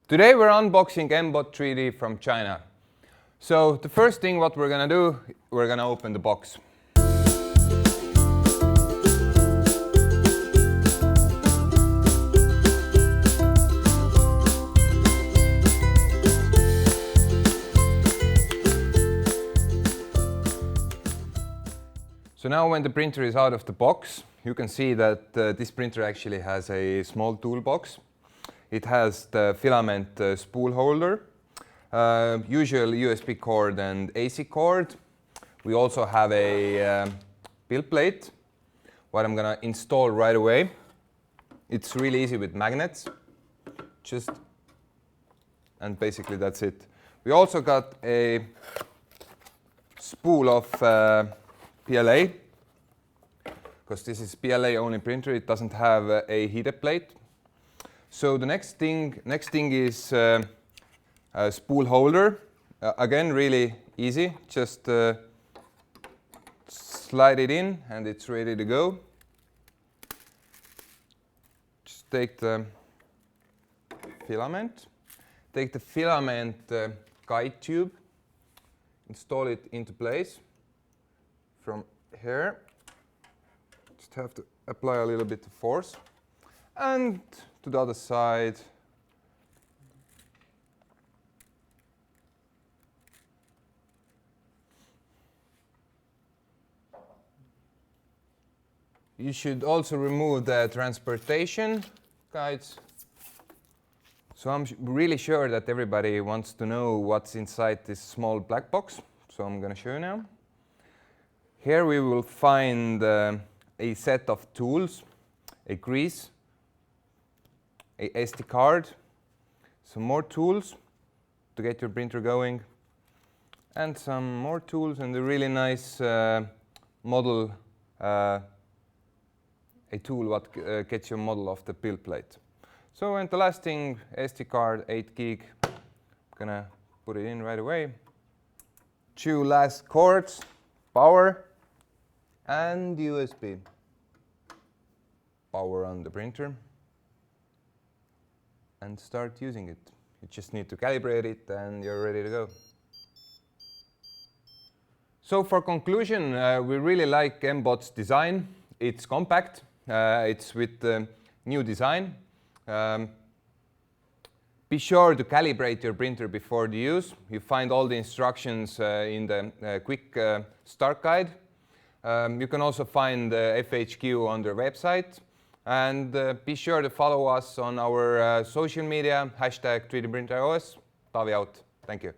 Today we're unboxing MBot 3D from China. So the first thing what we're gonna do, we're gonna open the box. So now when the printer is out of the box, you can see that this printer actually has a small toolbox. It has the filament spool holder, usual USB cord and AC cord. We also have a build plate, what I'm gonna install right away. It's really easy with magnets, and basically that's it. We also got a spool of PLA, because this is PLA only printer. It doesn't have a heated plate. So the next thing is a spool holder. Again, really easy. Just slide it in and it's ready to go. Just take the filament. Take the filament guide tube. Install it into place from here. Just have to apply a little bit of force. And to the other side. You should also remove the transportation guides. So I'm really sure that everybody wants to know what's inside this small black box. So I'm going to show you now. Here we will find a set of tools, a grease, a SD card, some more tools to get your printer going, and some more tools and a really nice model, a tool what gets your model of the build plate. So and the last thing, SD card, 8 gig. I'm gonna put it in right away. 2 last cords, power, and USB. Power on the printer. And start using it. You just need to calibrate it and you're ready to go. So for conclusion, we really like MBot's design. It's compact, it's with new design. Be sure to calibrate your printer before the use. You find all the instructions in the quick start guide. You can also find the FAQ on their website. And be sure to follow us on our social media, #3DPrinterOS. Tavi out. Thank you.